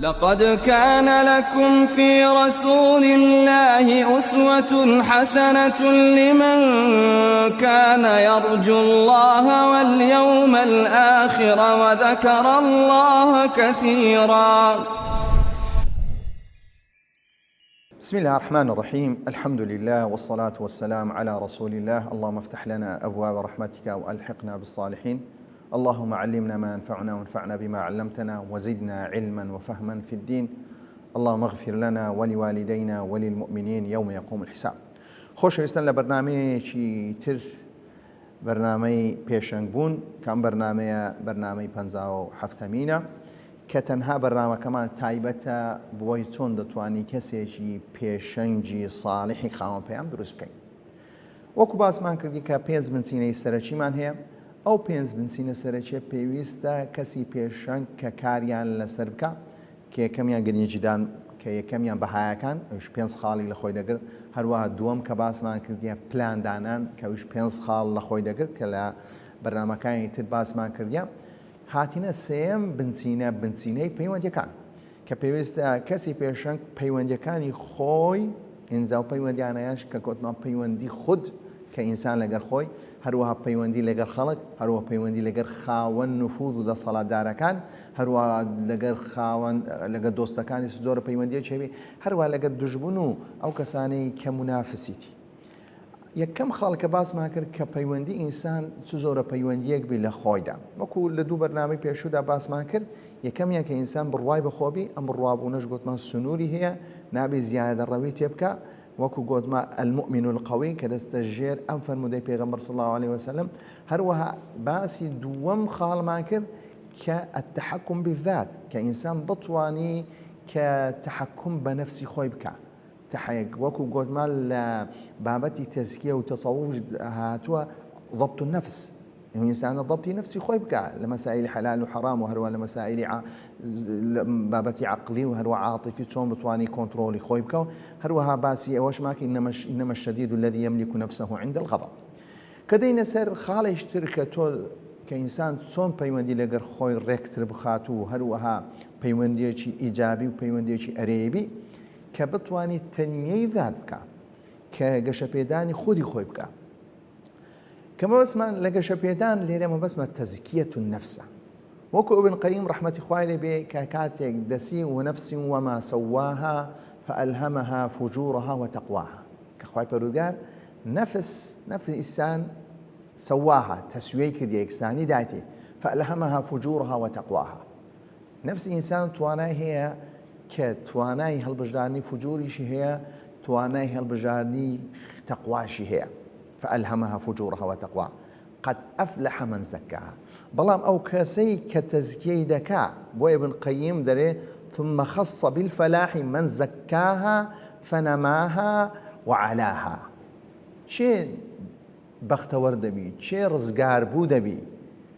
لقد كان لكم في رسول الله أسوة حسنة لمن كان يرجو الله واليوم الآخر وذكر الله كثيرا. بسم الله الرحمن الرحيم. الحمد لله والصلاة والسلام على رسول الله. اللهم افتح لنا أبواب رحمتك وألحقنا بالصالحين. اللهم علمنا ما ينفعنا وانفعنا بما علمتنا وزدنا علما وفهما في الدين. اللهم اغفر لنا ولوالدينا وللمؤمنين يوم يقوم الحساب. خۆشەویستان لە بەرنامەیەکی تر بەرنامەی پێشەنگبوون کەم بەرنامەی 57مینە کە تەنها بەرنامەکەمان تایبەتە بۆی چۆن دەتوانی کەسێکی پێشەنگی ساڵحی خاوەن دروست بکەین. وەکو باسمان کردی کە 5 بنچینەی سەرەکیمان هەیە. ئەو 5 بنچینە سەرەکیە پێویستە کەسی پێشەنگ کە کاریان لەسەر بکە کە یەکەمیان گرنگجدان کە یەکەمیان بەهایەکان ئەوش 5 خاڵی لە خۆی دەگرت. هەروەها دووەم کە باسمان کردیە پلاندانان کە ئەوش 5 خاڵ لە خۆی دەگرت کە لە بەرنامەکانی تر باسمان کردیە. هاتینە سێم بنچینەی پەیوەندیەکان کە پێویستە کەسی پێشەنگ پەیوەندیەکانی خۆی ئینجا و پەیوەندیانەیەش کە کۆتمان پەیوەندی خود کە ئینسان لەگەر خۆی، هەروەها پەیوەندی لەگەر خەڵک، هەروەها پەیوەندی لەگەر خاوەن نفوذ و دەسەڵاتدارەکان، هەروەها لەگەر دۆستەکانی زۆرە پەیوەندیە چێبی، هەروەها لەگەر دژبوون و ئەو کەسانەی کە منافسیتی. یەکەم خاڵ کە باسمان کرد کە پەیوەندی ئینسان زۆرە پەیوەندیەک بی لە خۆیدا. وەکو لە دوو بەرنامەی پێشوودا باسمان کرد، یەکەمیان کە ئینسان بڕوای بەخۆبی، ئەم بڕوابوونەش گوتمان سنووری هەیە، نابێ زیادەڕەوی تێ بکە. وەکو گوتمان المؤمن القوي کە دەستە ژێر ئەم فەرمودەی پێغەمبەر صلی الله عليه وسلم. هەروەها باسی دووەم خاڵمان کرد کە التحكم بالذات کە ئینسان بتوانی کە تحكم بە نەفسی خۆی بکە. وەکو گوتمان لە بابەتی تەزکیە و تەسەووف هاتووە ضبط النفس، ئینسانە ضبطی نفسی خۆی بکە لە مەسائل حلال و حرام و هەروە لە مەسائل بابەتی عقلی و هەروە عاطفی چۆن بتوانی کۆنتڕۆلی خۆی بکە. هەروەها باسی ئەوەش ماکە إنما الشديد الذي يملك نفسه عند الغضب. کە دەینە سەر خاڵێش تر کە تۆ کە ئینسان چۆن پەیوەندی لەگەر خۆی ڕێکتر بخات و هەروەها پەیوەندیەکی ئیجابی و پەیوەندیەکی ئەرێبی کە بتوانی تەنمیەی ذات بکە کە گەشەپێدانی خودی خۆی بکە. کەمە بەسمان لە گەشەپێدان لێرەمە بەسمە تەزکیەة النەفسە. وەکو ابن قەیم ڕەحمەتی خوای لێ بێ کە کاتێک دەسی ونەفس وما سواها فألهمها فجورها وتقواها کە خوای پەروەردگار نەفس ئینسان سواها تەسویەی کردی یەکسانی داتی فألهمها فجورها وتقواها. نەفسی ئینسان توانای هەیە کە توانای هەڵبژاردنی فجوریشی هەیە، توانای هەڵبژاردنی تەقواشی هەیە. فألهمها فجورها وتقواها قد أفلح من زكاها. بەڵام ئەو کەسەی کە تەزکیەی دەکا بۆ ابن قەیم دەرێ ثم خص بالفلاح من زكاها فنماها وعلاها. چێ بەختەوەر دەبی، چێ ڕزگار بوو دەبی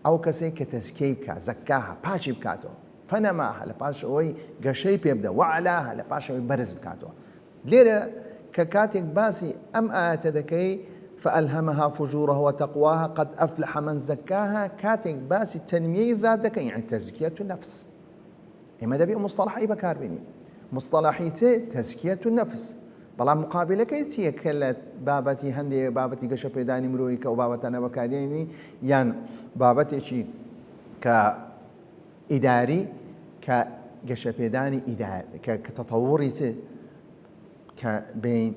ئەو کەسەی کە تەزکیەی بکە، زەکاها پاچی بکاتەوە، فەنەماها لە پاش ئەوەی گەشەی پێ بدە، وعلاها لە پاش ئەوەی بەرز بکاتەوە. لێرە کە کاتێک باسی ئەم ئاەتە دەکەی فألهمها فجورها وتقواها قد أفلح من زكاها، كاتك باسي تنمية ذات دكا يعني تزكية النفس. إما دبي مصطلحي بكاربيني مصطلحي تزكية النفس. بلا مقابلة كيتي كلا بابتي هندي بابتي قشة بيداني مرويك وبابتي أنا بكاديني يعني بابتي شيء كإداري كقشة بيداني إداري كتطوري كبين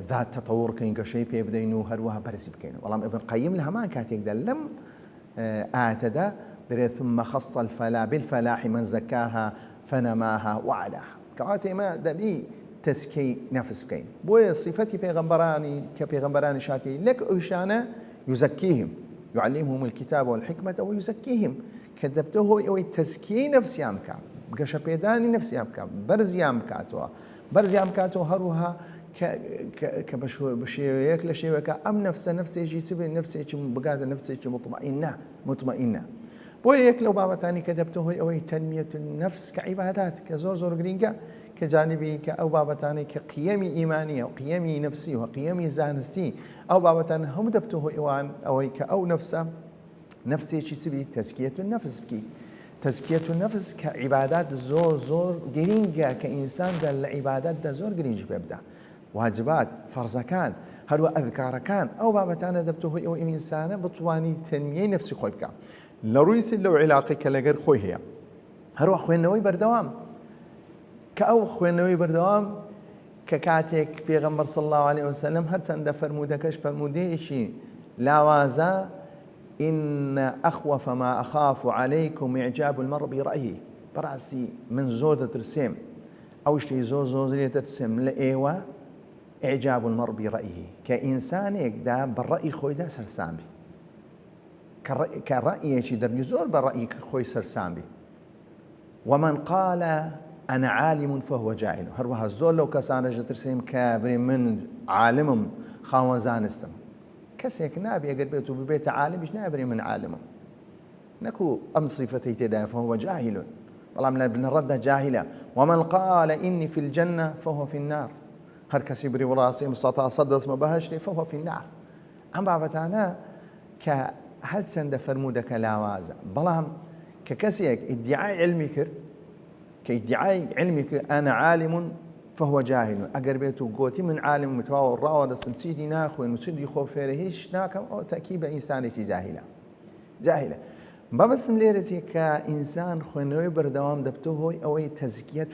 ذات تطور كاين كشيء بيبدأ هروها برزي بكينه. والله ابن قيم لها ما كاتيك ده لم آتدا ثم خص الفلاح بالفلاح من زكاها فنماها وعلاها. كاتي ما دبي تزكي نفس بكين بوي صفتي بيغمبراني كبيغمبراني شاتي لك أوشانا يزكيهم يعلمهم الكتاب والحكمة ويزكيهم كذبته هو تزكي نفسي أمكا بقش بيداني نفسي أمكا برزي أمكاتو هروها كبشيويك لشيويك أم نفسي يجي تبي نفسي بقاعدة نفسي مطمئنة بويك لو بابا تاني كذبته هو تنمية النفس كعبادات كزور جرينجا كجانبي كأو بابا تاني كقيمي إيمانية وقيمي نفسي وقيمي زانستي أو بابا تاني هم دبته إيوان أو كأو نفسي يجي تبي تزكية النفس بكي تزكية النفس كعبادات زور جرينجا كإنسان دا العبادات دا زور جرينج بيبدأ واجبات فرزكان هلو أذكار كان أو بابتانا دبته أو إنسانة بطواني تنمية نفسي خوي بكا لرويس لو علاقة كلاجر خوي هي هرو خوين نوي بردوام كأو خوين نوي بردوام ككاتك بيغمبر صلى الله عليه وسلم هرسن فرمودكش فرمودي شيء لاوازا إن أخوف ما أخاف عليكم إعجاب المرء برأيه برأسي من زودة ترسم أو شيء زودة ترسم لإيوة إعجاب المرء برأيه كإنسان يقدر بالرأي خوي دا سرسان بي كرأي شيء در يزور بالرأي خوي سرسان بي ومن قال أنا عالم فهو جاهل هروها الزول لو كسان ترسم كابري من عالم خاوزان استم كسيك نابي أقد بيته ببيت عالم مش نابري من عالم نكو أم صفتي تدا فهو جاهل والله من ابن الرد جاهلة ومن قال إني في الجنة فهو في النار هر كسي بري وراسي مستطاع صدس مبهشتي فهو في النار أما بابتانا كهل سند فرمودك لاوازا بلام ككسيك ادعاء علمي كرت كادعاء علمي أنا عالم فهو جاهل أجر بيته قوتي من عالم متواور راود السنسيدي ناخو المسيدي خوف فيرهيش ناكم أو تأكيد إنسانة جاهلة ما بس مليرتي كإنسان خوينوي بردوام دبته أو تزكية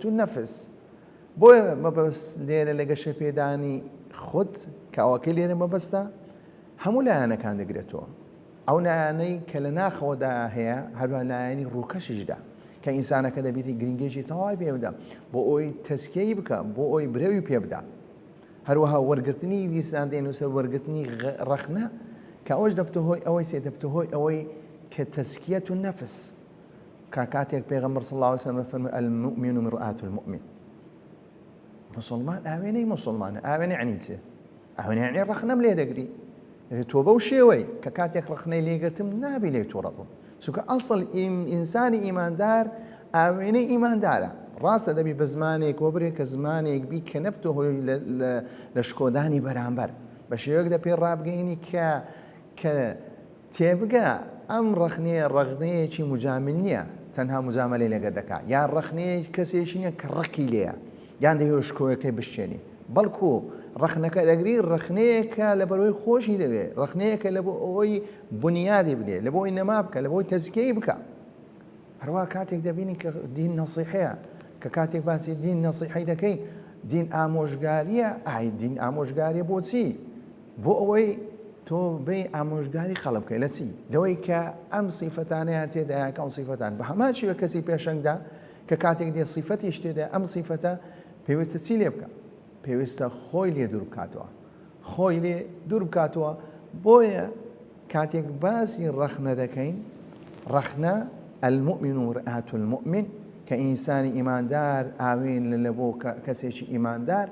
النفس بوي ما بس ليرة لقى بيداني خد كأوكي ليرة ما بس دا همولا أنا كان دقريتو أو نعني كلنا خودا هي هلو نعني روكش جدا كإنسان كذا بيتي جرينجي تواي بيبدا بوي تزكية بك بوي بريوي بيبدا هروها ورقتني دي ساندين وسر ورقتني رخنا كأوج دبته أوي سيدبته أوي كتزكية النفس كاكاتك بيغمبر صلى الله عليه وسلم فرم المؤمن مرآة المؤمن مسلمان آويني يعني سي آويني يعني رخنا ملي دقري توبة وشيوي كاكاتك رخنا لي قلتم نابي لي تورطو سوك أصل إنسان إيمان دار آويني إيمان دارا راسه دبي بزمانك وبريك زمانك بي كنبته لشكوداني برامبر باش يقدر بير رابقيني تيبقى أم رخني شي مجاملنيا تنها مجاملة لقدكا يا رخني كسيشنيا كركي ليا يعني ده يشكوه كي بشيني بلكو رخنك دقري رخنيك لبروي خوشي دقري رخنيك لبوي بنيادي بلي لبوي نمابك لبوي تزكيبك هروا كاتك دبيني كدين نصيحية ككاتك باسي دين نصيحي دكي دين آموشگارية دين آموشگارية بوتسي بوي تو بي آموشگاري خلبك لسي دوي كأم صفتان هاتي كأم صفتان بحما شي وكسي بيشنگ دا ككاتك دي صفتي اشتدا أم صفتا بيوست سيلي بك بيوست خوي لي دور بكاتوا بويا كاتك باسي رخنا دكين رخنا المؤمن مرآة المؤمن كإنسان إيمان دار آوين للبو كسيش إيمان دار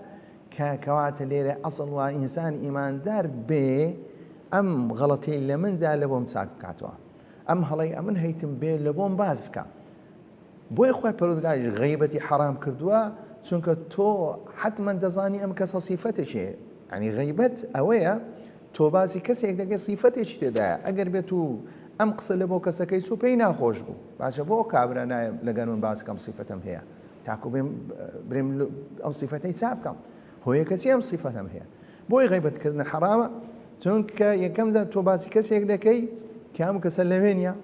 كوات الليلة أصل وإنسان إيمان دار بي أم غلطي لمن دا لبو مساق بكاتوا أم هلي أمن هيتم بي لبو مباز بكا بو إخوة برودقاج غيبتي حرام كردوا چونك تو حتما دزاني أم كسا صفتي شيء يعني غيبت أويا تو باسي كسي يكدك صفتي شيء تدا أقر بيتو أم قصة لبو كسا كيسو بينا خوش بو باشا بو كابرنا لقانون باس كم صفتهم هي تاكو بريم أم صفتي سابكم هو كسي أم صفتهم هي بو غيبت كردنا حرامة چونك يكم ذا تو باسي كسي يكدكي كام كسلمينيا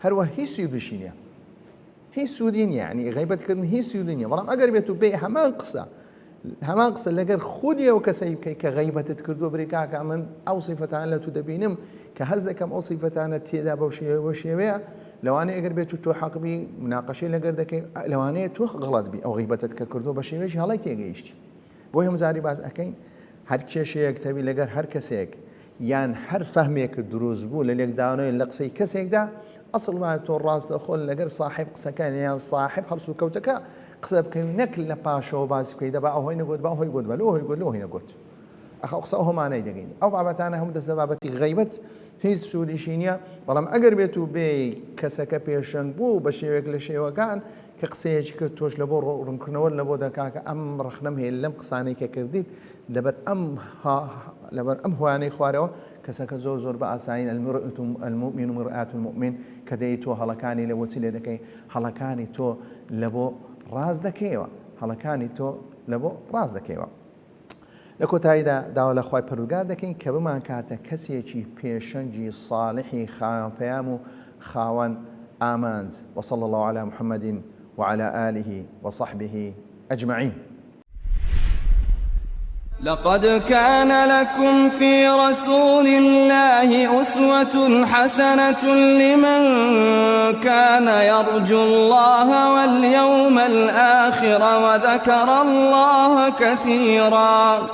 هروا هي سيدوشينيا هي سودين يعني غيبت كرن هي سودين برام أقرب يتو بي همان قصة لقر خوديا وكسي كغيبة تكردو بريكا كامن أو صفتان لا تدبينم كهزة كم أو صفتان تيدا بوشيوية لو أنا أقرب يتو تو حق بي مناقشة لقر دكي لو أنا تو غلط بي أو غيبة تكردو بشيويش هلاي تيجيشتي بوهم زاري باز أكين هر كشي يكتبي لقر هر كسيك يعني هر فهميك الدروز بو لليك دانو اللقصي كسيك دا أصل ما تو الراس دخول لقر صاحب قصة كان يعني صاحب هرسو كوتكا قصة بكن نكل لباشو باز كيدا بقى هو ينقود بقى هو يقود بقى لو ينقود أخو قصة هم أنا يدقين أو بعبتانا هم دسبابتي غيبت هي سودي شينيا والله أقربيتو بي كسكا بيشنج بو بشيوك لشي وكان كقصيج كتوش لبو رنكنول لبو دكاك أم رخنم هي لم قصاني كرديت دبر أم لبر أم هواني خوارو كسك زور بأساين المؤمن مرآة المؤمن كديتو هلكاني لو وسيلة دكي هلكاني تو لبو راز دكيوا هلكاني تو لبو راز دكيوا لكو تايدا داولا خواي پروردگار دكين كبمان كاتا كسيكي بيشنجي صالحي خاوان بيامو خاوان آمانز وصلى الله على محمد وعلى آله وصحبه أجمعين. لقد كان لكم في رسول الله أسوة حسنة لمن كان يرجو الله واليوم الآخر وذكر الله كثيرا.